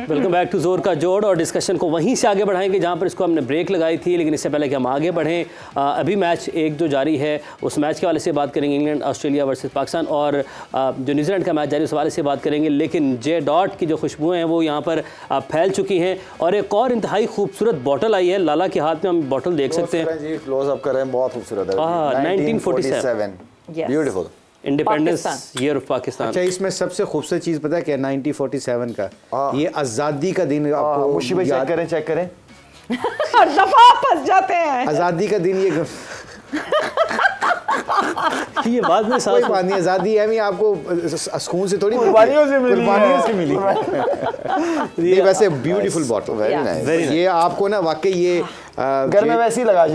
Welcome back to जोर का जोड़ और डिस्कशन को वहीं से आगे बढ़ाएंगे जहां पर इसको हमने ब्रेक लगाई थी। लेकिन इससे पहले कि हम आगे बढ़ें, अभी मैच एक जो जारी है उस मैच के हवाले से बात करेंगे, इंग्लैंड ऑस्ट्रेलिया वर्सेस पाकिस्तान, और जो न्यूजीलैंड का मैच जारी उस हवाले से बात करेंगे। लेकिन जे डॉट की जो खुशबुएँ हैं वो यहाँ पर फैल चुकी हैं और एक और इंतहाई खूबसूरत बॉटल आई है। लाला के हाथ में हम बॉटल देख सकते हैं, क्लोज अप कर रहे हैं, बहुत खूबसूरत है। 1947 beautiful independence year of Pakistan. अच्छा, इसमें सबसे खूबसूरत चीज़ पता है क्या? 1947 का ये आज़ादी का दिन। आपको मुशी भाई चेक करें हर दफा फंस जाते हैं। आज़ादी का दिन ये बात में कोई बात नहीं, आज़ादी है आपको सुकून से थोड़ी कुर्बानियों से मिली ये वैसे ब्यूटीफुल बॉटल, वेरी नाइस। ये आपको ना वाकई ये घर में वैसे ही लगा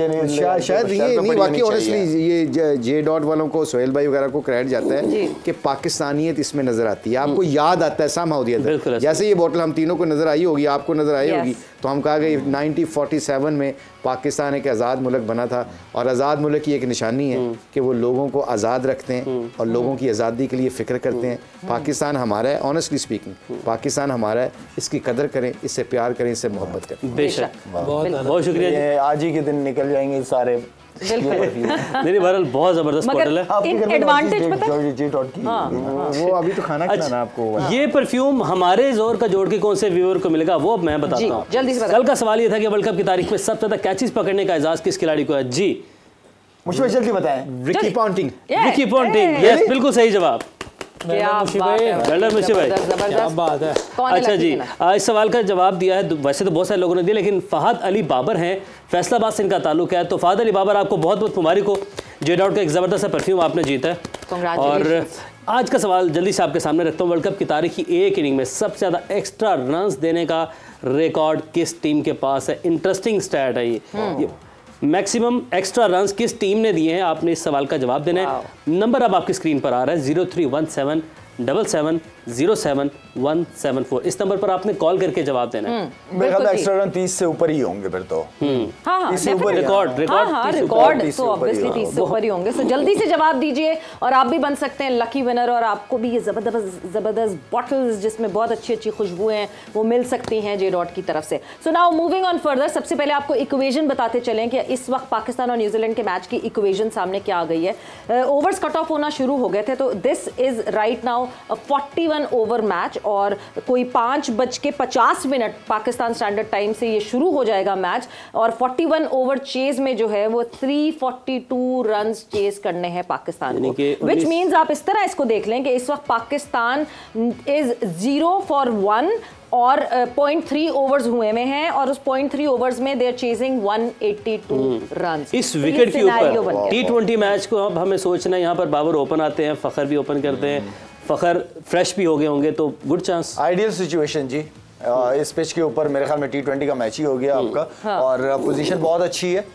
शायद ये नहीं, वाकई ऑनेस्टली ये जे डॉट वालों को, सोहेल भाई वगैरह को क्रेडिट जाता है कि पाकिस्तानियत इसमें नजर आती है। आपको याद आता है सामा होती, जैसे ये बोतल हम तीनों को नजर आई होगी, आपको नजर आई होगी, तो हम कहा कि 1947 में पाकिस्तान एक आज़ाद मुल्क बना था और आज़ाद मुल्क की एक निशानी है कि वो लोगों को आज़ाद रखते हैं और लोगों की आज़ादी के लिए फ़िक्र करते हैं। पाकिस्तान हमारा है, ऑनेस्टली स्पीकिंग पाकिस्तान हमारा है, इसकी कदर करें, इससे प्यार करें, इससे मोहब्बत करें। बेशक, बहुत शुक्रिया। आज ही के दिन निकल जाएंगे सारे। नहीं, बहरहाल बहुत जबरदस्त बॉटल है। एडवांटेज पता है जे डॉट की वो अभी तो खाना खिलाना आपको। ये परफ्यूम हमारे जोर का जोड़ के कौन से व्यूअर को मिलेगा वो अब मैं बताता हूँ। जल्दी से कल का सवाल ये था कि वर्ल्ड कप की तारीख में सबसे ज्यादा कैचेस पकड़ने का एजाज किस खिलाड़ी को है? जी मुझे जल्दी बताएं। Ricky Ponting. Ricky Ponting, yes, बिल्कुल सही जवाब। क्या बात है। अच्छा जी, इस सवाल का जवाब दिया है, वैसे तो बहुत सारे लोगों ने दिया, लेकिन फहद अली बाबर हैं, फैसलाबाद से इनका ताल्लुक है। तो फहद अली बाबर, आपको बहुत बहुत मुबारक हो, जे डॉट का एक ज़बरदस्त सा परफ्यूम आपने जीता है। और आज का सवाल जल्दी से आपके सामने रखता हूँ, वर्ल्ड कप की तारीख की एक इनिंग में सबसे ज़्यादा एक्स्ट्रा रन्स देने का रिकॉर्ड किस टीम के पास है? इंटरेस्टिंग स्टैट है ये। मैक्सिमम एक्स्ट्रा रन्स किस टीम ने दिए हैं? आपने इस सवाल का जवाब देना है। नंबर अब आपकी स्क्रीन पर आ रहा है 0317 77 07174। इस नंबर पर आपने कॉल करके जवाब देना है। मेरे ख्याल में एक्स्ट्रा रन 30 से ऊपर ही होंगे फिर तो। रिकॉर्ड तो ऑब्वियसली 30 से ऊपर ही होंगे। सो जल्दी से जवाब दीजिए और आप भी बन सकते हैं लकी विनर, और आपको भी ये जबरदस्त बॉटल्स जिसमें बहुत अच्छी अच्छी खुशबुएं हैं वो मिल सकती हैं जे डॉट की तरफ से। So now moving on further, सबसे पहले आपको इक्वेशन बताते चलें कि इस वक्त पाकिस्तान और न्यूजीलैंड के मैच की इक्वेशन सामने क्या आ गई है। ओवर्स कट ऑफ होना शुरू हो गए थे, तो this is right now 41 over match, और कोई 5:50 पाकिस्तान स्टैंडर्ड टाइम से ये शुरू हो जाएगा मैच। और 41 ओवर चेज में जो है वो 342 रन्स चेज करने हैं पाकिस्तान को, विच मीन्स आप इस तरह इसको देख लें कि इस वक्त पाकिस्तान इज 0 for 1 और 0.3 ओवर्स हुए में हैं, और उस 0.3 ओवर्स में दे आर चेजिंग 182 रन्स। इस विकेट के ऊपर T20 मैच को अब हमें सोचना है, यहाँ पर बाबर ओपन आते हैं, फखर भी ओपन करते हैं, फखर फ्रेश भी हो गए होंगे, तो गुड चांस। आइडियल सिचुएशन जी। इस पिच के ऊपर मेरे ख्याल में T20 का मैच ही हो गया आपका। और पोजीशन बहुत अच्छी है,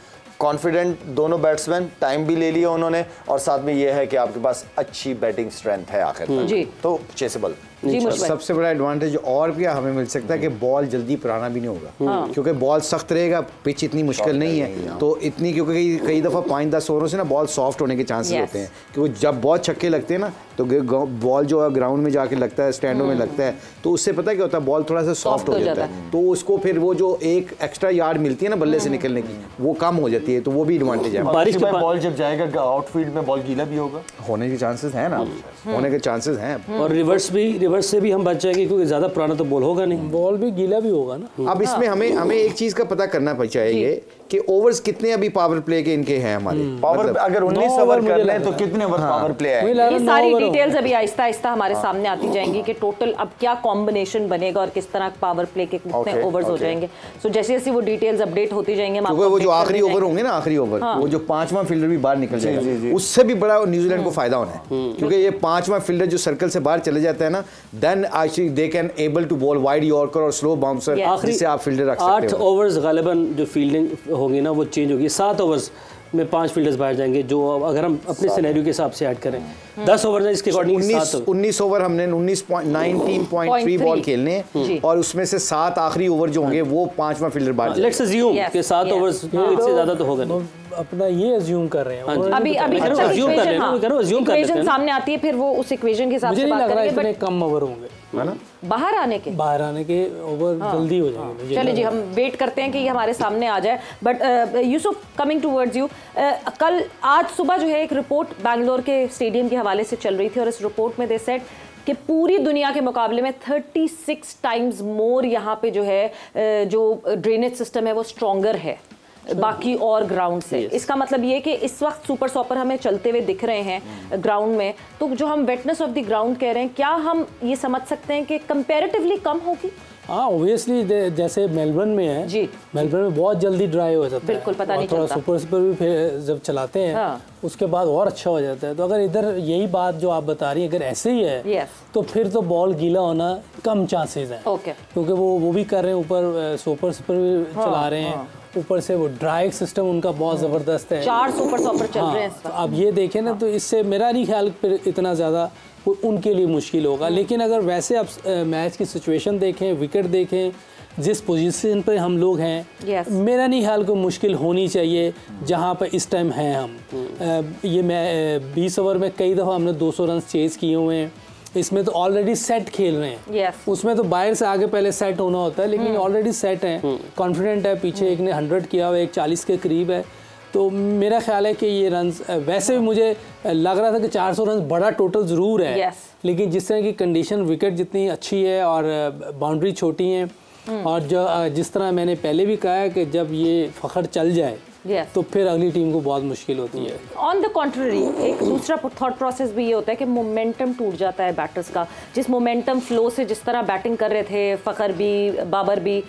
कॉन्फिडेंट दोनों बैट्समैन, टाइम भी ले लिया उन्होंने, और साथ में ये है कि आपके पास अच्छी बैटिंग स्ट्रेंथ है आखिर तक, तो चेसेबल। सबसे बड़ा एडवांटेज और क्या हमें मिल सकता है कि बॉल जल्दी पुराना भी नहीं होगा, क्योंकि बॉल सख्त रहेगा, पिच इतनी मुश्किल नहीं है, तो इतनी, क्योंकि कई दफ़ा 5-10 ओवरों से ना बॉल सॉफ्ट होने के चांसेस होते हैं, क्योंकि जब बहुत छक्के लगते हैं ना तो बॉल जो है ग्राउंड में जाके लगता है, स्टैंडों में लगता है, तो उससे पता क्या होता है, बॉल थोड़ा सा सॉफ्ट हो जाता है, तो उसको फिर वो जो एक एक्स्ट्रा यार्ड मिलती है ना बल्ले से निकलने की, वो कम हो जाती है, तो वो भी एडवांटेज है। बारिश में बॉल जब जाएगा आउटफील्ड में, बॉल गीला भी होगा, होने के चांसेस हैं ना, होने के चांसेस हैं, और रिवर्स से भी हम बच जाएंगे, क्योंकि ज्यादा पुराना तो बॉल होगा नहीं, बॉल भी गीला भी होगा ना। अब इसमें हमें एक चीज का पता करना चाहिए कि ओवर्स कितने अभी पावर प्ले के इनके हैं हमारे। पावर अगर 19 ओवर कर लें तो कितने ओवर पावर प्ले है? ये सारी डिटेल्स अभी आहिस्ता आहिस्ता हमारे सामने आती जाएंगी कि टोटल अब क्या कॉम्बिनेशन बनेगा और किस तरह पावर प्ले के कितने ओवर्स हो जाएंगे। सो जैसे जैसे वो डिटेल्स अपडेट होती जाएंगे, वो जो आखिरी ओवर होंगे ना, आखिरी ओवर वो जो 5वां फील्डर भी बाहर निकल जाएगा, उससे भी बड़ा न्यूजीलैंड को फायदा होना है, क्योंकि ये 5वां फील्डर जो सर्कल से बाहर चले जाता है ना, then actually they can able to bowl wide yorker और स्लो बाउंसर, जिससे आप फील्डर रख सकते हो। 8 ओवर्स गालिबन जो फील्डिंग होगी ना वो चेंज होगी, 7 ओवर्स में 5 फील्डर्स बाहर जाएंगे, जो अगर हम अपने सिनेरियो के हिसाब से ऐड करें 10 ओवर है, इसके अकॉर्डिंग 19 ओवर हमने 19.3 बॉल खेलने हैं, और उसमें से 7 आखिरी ओवर जो होंगे वो 5वां फील्डर बाहर। लेट्स अज्यूम कि 7 ओवर्स इससे ज्यादा तो होगा नहीं, अपना ये अज्यूम कर रहे हैं। अभी इक्वेशन सामने आती है, फिर वो उस इक्वेशन के हिसाब से बात करेंगे। मुझे नहीं लग रहा इतने कम ओवर होंगे। है ना, बाहर आने के ओवर जल्दी हो जाएंगे। चलिए जी, हम वेट करते हैं कि ये हमारे सामने आ जाए। But Yusuf, coming towards you, कल आज सुबह जो है एक रिपोर्ट बैंगलोर के स्टेडियम के हवाले से चल रही थी और इस रिपोर्ट में दे सेड कि पूरी दुनिया के मुकाबले में 36 टाइम्स मोर यहाँ पे जो है जो ड्रेनेज सिस्टम है वो स्ट्रॉन्गर है बाकी और ग्राउंड से। इसका मतलब ये कि इस वक्त सुपर सॉपर हमें चलते हुए दिख रहे हैं ग्राउंड में, तो जो हम वेटनेस ऑफ द ग्राउंड कह रहे हैं, क्या हम ये समझ सकते हैं कि कंपैरेटिवली कम होगी? हाँ, ऑब्वियसली जैसे मेलबर्न में है जी, मेलबर्न में बहुत जल्दी ड्राई हो जाता है, बिल्कुल पता नहीं थोड़ा चलता। सुपर भी फिर जब चलाते हैं उसके बाद और अच्छा हो जाता है। तो अगर इधर यही बात जो आप बता रही हैं अगर ऐसे ही है तो फिर तो बॉल गीला होना कम चांसेस हैं, क्योंकि वो भी कर रहे हैं, ऊपर सुपर भी चला रहे हैं, ऊपर से वो ड्राइव सिस्टम उनका बहुत ज़बरदस्त है, 4 सुपर सॉपर चल रहे हैं। तो अब ये देखें ना, तो इससे मेरा नहीं ख्याल फिर इतना ज़्यादा उनके लिए मुश्किल होगा। लेकिन अगर वैसे आप मैच की सिचुएशन देखें, विकेट देखें, जिस पोजीशन पे हम लोग हैं, मेरा नहीं ख्याल कोई मुश्किल होनी चाहिए जहां पे इस टाइम हैं हम। ये मैं 20 ओवर में कई दफ़ा हमने 200 रन चेज़ किए हुए हैं, इसमें तो ऑलरेडी सेट खेल रहे हैं। उसमें तो बाहर से आगे पहले सेट होना होता है, लेकिन ऑलरेडी सेट हैं, कॉन्फिडेंट है। पीछे एक ने 100 किया हुआ, एक 40 के करीब है। तो मेरा ख्याल है कि ये रन, वैसे भी मुझे लग रहा था कि 400 रन बड़ा टोटल ज़रूर है, लेकिन जिस तरह की कंडीशन, विकेट जितनी अच्छी है और बाउंड्री छोटी हैं, और जो जिस तरह मैंने पहले भी कहा है कि जब ये फ़खर चल जाए तो फिर अगली टीम को बहुत मुश्किल होती है। ऑन द कॉन्ट्ररी, एक दूसरा थॉट प्रोसेस भी ये होता है कि मोमेंटम टूट जाता है बैटर्स का। जिस मोमेंटम फ्लो से जिस तरह बैटिंग कर रहे थे फ़खर भी, बाबर भी,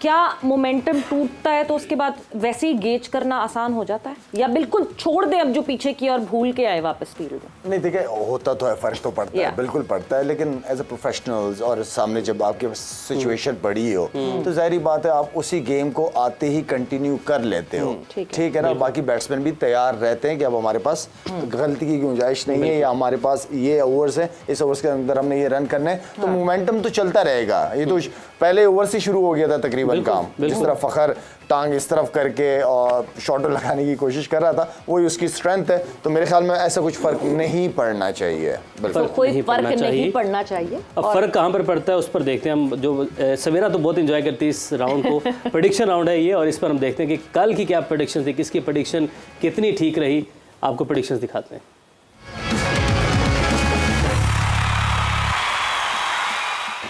क्या मोमेंटम टूटता है तो उसके बाद वैसे ही गेज करना आसान हो जाता है, या बिल्कुल छोड़ दें अब जो पीछे की और भूल के आए वापस फील्ड में? नहीं, देखिए होता तो है, फर्क तो पड़ता है, बिल्कुल पड़ता है, लेकिन एज ए प्रोफेशनल्स और सामने जब आपके सिचुएशन पड़ी हो तो जाहिर बात है आप उसी गेम को आते ही कंटिन्यू कर लेते हो, ठीक है ना। बाकी बैट्समैन भी तैयार रहते हैं कि अब हमारे पास गलती की गुंजाइश नहीं है, या हमारे पास ये ओवर्स है, इस ओवर्स के अंदर हमने ये रन करने हैं, तो मोमेंटम तो चलता रहेगा। ये तो पहले ओवर से शुरू हो गया था तकरीबन काम, जिस तरह फ़खर टांग इस तरफ करके और शॉट लगाने की कोशिश कर रहा था, वही उसकी स्ट्रेंथ है। तो मेरे ख्याल में ऐसा कुछ फर्क नहीं पड़ना चाहिए, बिल्कुल कोई फर्क नहीं पड़ना चाहिए। अब फर्क कहाँ पर पड़ता है उस पर देखते हैं हम। जो सवेरा तो बहुत एंजॉय करती है इस राउंड को, प्रेडिक्शन राउंड है ये, और इस पर हम देखते हैं कि कल की क्या प्रेडिक्शन थी, किसकी प्रेडिक्शन कितनी ठीक रही। आपको प्रेडिक्शन दिखाते हैं।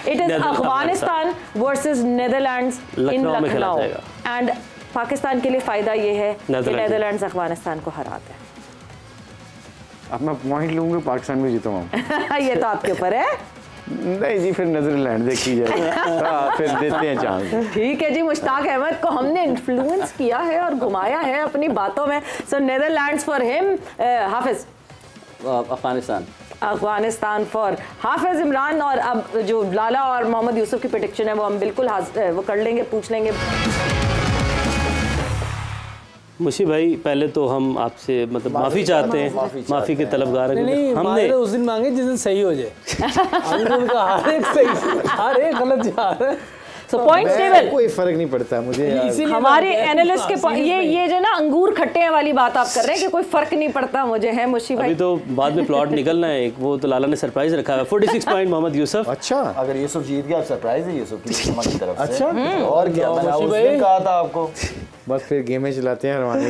It is Afghanistan versus Netherlands in Lucknow, and Pakistan के लिए फायदा ये है कि नेदरलैंड्स अफगानिस्तान को हराते हैं। अब मैं पॉइंट लूंगा, पाकिस्तान में जीतूंगा। ये तो आपके ऊपर है। नहीं जी, फिर नेदरलैंड देखी जाए। फिर देते हैं चांस। ठीक है जी, मुश्ताक अहमद को हमने इन्फ्लुएंस किया है और घुमाया है अपनी बातों में। So Netherlands for him, Hafiz Afghanistan for Hafiz Imran. और अब जो लाला और मोहम्मद यूसुफ की प्रेडिक्शन है वो हम बिल्कुल वो कर लेंगे, पूछ लेंगे। मुशी भाई, पहले तो हम आपसे मतलब माफ़ी चाहते हैं, माफ़ी के तलबगार हैं। नहीं, हमने उस दिन मांगे जिस दिन सही हो जाए। हर एक गलत जा रहा है। So point table, कोई फर्क नहीं पड़ता मुझे। हमारे एनालिस्ट के ये जो ना अंगूर खट्टे हैं वाली बात आप कर रहे हैं कि कोई फर्क नहीं पड़ता मुझे, है मुशी भाई। अभी तो बाद में प्लॉट निकलना है एक, वो तो लाला ने सरप्राइज रखा है। 46 पॉइंट मोहम्मद यूसुफ। अच्छा, अगर यूसुफ जीत गया, सरप्राइज है यूसुफ की तरफ से। अच्छा, और क्या, मैंने उस दिन कहा था आपको। बस फिर गेमें चलाते हैं हरवाने।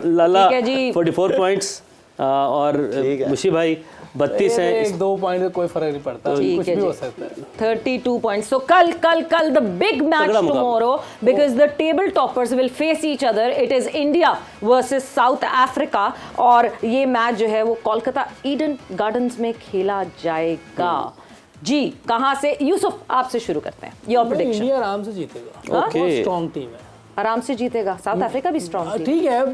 लाला 44 पॉइंट्स और मुशी भाई 32 है। 1-2 पॉइंट का कोई फर्क नहीं पड़ता, कुछ भी हो सकता है। 32 पॉइंट्स। So कल the big match tomorrow because the table toppers will face each other. It is India versus South Africa और ये मैच जो है वो कोलकाता ईडन गार्डन्स में खेला जाएगा। जी, कहाँ से? यूसुफ आपसे शुरू करते हैं। Your prediction. इंडिया आराम से जीतेगा, ओके, स्ट्रॉन्ग टीम है, आराम से जीतेगा। साउथ अफ्रीका भी स्ट्रॉन्ग, ठीक है,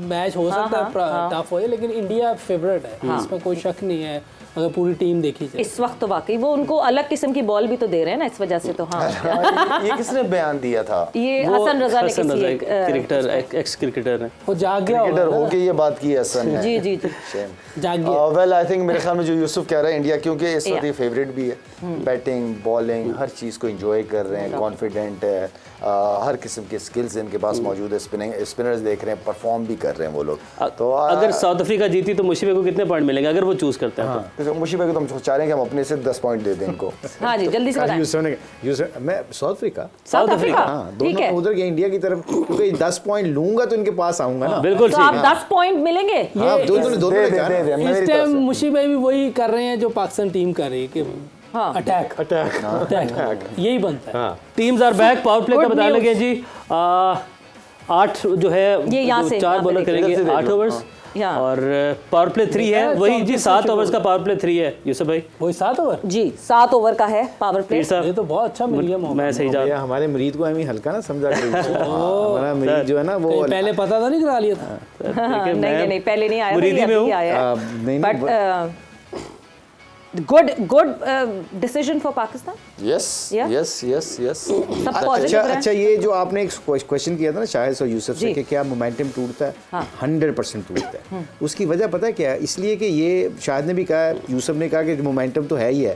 मैच हो सकता है टफ हो जाए, लेकिन इंडिया फेवरेट है, इसमें कोई शक नहीं है अगर पूरी टीम देखी जाए। इस वक्त तो वाकई वो उनको अलग किस्म की बॉल भी तो दे रहे हैं ना, इस वजह से तो। हाँ, ये किसने बयान दिया था? ये हसन रजा ने, किसी क्रिकेटर, एक्स क्रिकेटर है, वो जाग गया, क्रिकेटर होके ये बात की है हसन ने। जी जी जी, जाग गया। वेल आई थिंक मेरे ख्याल में जो यूसुफ कह रहा है, इंडिया क्योंकि इस वक्त ये फेवरेट भी है, बैटिंग बॉलिंग हर चीज़ को एंजॉय कर रहे हैं, कॉन्फिडेंट है, हर किस्म के स्किल्स इनके पास मौजूद है, स्पिनर्स देख रहे हैं, परफॉर्म भी कर रहे हैं वो लोग। तो अगर साउथ अफ्रीका जीती तो मुशी को कितने पॉइंट मिलेंगे अगर वो चूज करते हैं? मुशी भाई को तो हम चाह रहे हैं कि हम अपने से 10 पॉइंट दे दें इनको। हाँ जी, जल्दी से बताएं। मैं साउथ अफ्रीका, हाँ, दोनों उधर गए इंडिया की तरफ, क्योंकि 10 पॉइंट लूंगा तो इनके पास आऊंगा ना। बिल्कुल, तो आप 10 पॉइंट मिलेंगे। इस टाइम मुशी भाई भी वही कर रहे हैं जो पाकिस्तान टीम कर रही है कि अटैक यही बनता है। Teams are back. Power play का बता लगे जी, 8 जो है ये 4 बॉलर करेंगे 8 ओवर्स, और पावर प्ले 3 है वही जी, 7 ओवर्स का पावर प्ले 3 है। यूसुफ भाई वही 7 ओवर जी, 7 ओवर का है पावर प्ले। ये तो बहुत अच्छा मिल गया। मैं सही जा रहा, हमारे मरीद को हमें हल्का ना समझा हमारा मरीद जो है ना वो पहले पता था नहीं, करा लिया था। नहीं पहले नहीं आया, मुरीदी में हूं। Good decision for Pakistan. Yes. अच्छा, ये जो आपने एक क्वेश्चन किया था ना शाहिद और यूसुफ से कि क्या मोमेंटम टूटता है, 100% टूटता है। उसकी वजह पता है क्या है? इसलिए कि ये शाहिद ने भी कहा, यूसुफ ने कहा कि मोमेंटम तो है ही है।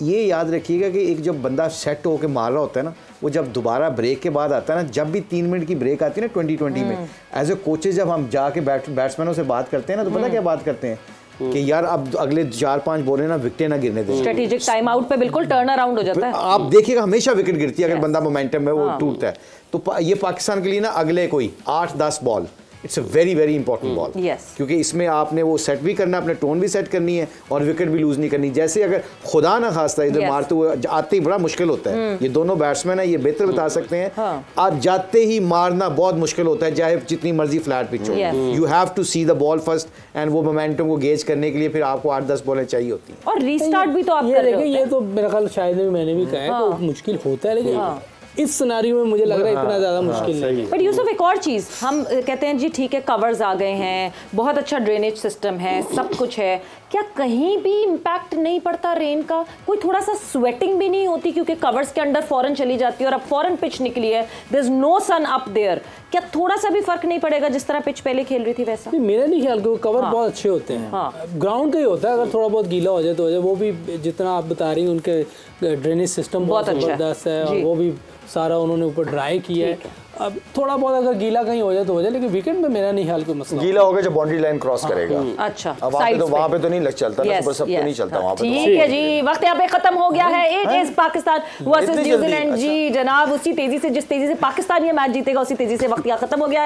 ये याद रखिएगा कि एक जब बंदा सेट होकर मार रहा होता है ना, वो जब दोबारा ब्रेक के बाद आता है ना, जब भी 3 मिनट की ब्रेक आती है ना 2020 में, एज ए कोचेज जब हम जाके बैट्समैनों से बात करते हैं ना, तो पता क्या बात करते हैं कि यार अब अगले 4-5 बॉलें ना विकेटें ना गिरने दें। स्ट्रेटेजिक टाइम आउट पे बिल्कुल टर्न अराउंड हो जाता है। आप देखिएगा हमेशा विकेट गिरती है अगर बंदा मोमेंटम में वो टूटता है। तो ये पाकिस्तान के लिए ना अगले कोई 8-10 ball, it's a very very important ball, क्योंकि इसमें आपने वो सेट भी करना, अपने टोन भी सेट करनी है और विकेट भी लूज नहीं करनी। जैसे अगर खुदा ना खास्ता इधर मारते हुए आते ही बड़ा मुश्किल होता है। ये दोनों बैट्समैन है, ये बेहतर बता सकते हैं। आप जाते ही मारना बहुत मुश्किल होता है, चाहे जितनी मर्जी फ्लैट पिच हो। You have to see the ball first, and वो मोमेंटम को गेज करने के लिए फिर आपको 8-10 बॉलें चाहिए होती हैं। और रीस्टार्ट भी तो आप कर रहे हो। ये तो मेरा ख्याल शायद मैंने भी कहा है तो मुश्किल होता है, लेकिन इस सिनेरियो में मुझे लग रहा है इतना ज़्यादा मुश्किल नहीं है। बट यूसुफ, एक और चीज़ हम कहते हैं जी ठीक है, कवर्स आ गए हैं, बहुत अच्छा ड्रेनेज सिस्टम है, सब कुछ है, क्या कहीं भी इम्पैक्ट नहीं पड़ता रेन का? कोई थोड़ा सा स्वेटिंग भी नहीं होती क्योंकि कवर्स के अंडर फॉरन चली जाती है और अब फॉरन पिच निकली है, there is no sun up there, क्या थोड़ा सा भी फर्क नहीं पड़ेगा जिस तरह पिच पहले खेल रही थी वैसा? मेरा नहीं ख्याल कि कवर बहुत अच्छे होते हैं। ग्राउंड का ही होता है, अगर थोड़ा बहुत गीला हो जाए तो हो जाए। वो भी जितना आप बता रही हैं उनके ड्रेनेज सिस्टम बहुत जबरदस्त है और वो भी सारा उन्होंने ऊपर ड्राई किया है। अब थोड़ा बहुत अगर गीला कहीं हो जाए तो हो जाए, लेकिन विकेट में मेरा नहीं ख्याल कोई मसला। गीला होगा जब बाउंड्री लाइन क्रॉस करेगा। अच्छा, अब वहाँ पे तो नहीं लग चलता ना, सुबह सब तो नहीं चलता वहाँ पे। ठीक है जी, वक्त यहाँ पे खत्म हो गया है। It is Pakistan versus New Zealand. जी जनाब, उसी तेजी से जिस तेजी से पाकिस्तान ये मैच जीतेगा उसी तेजी से वक्त यहाँ खत्म हो गया है।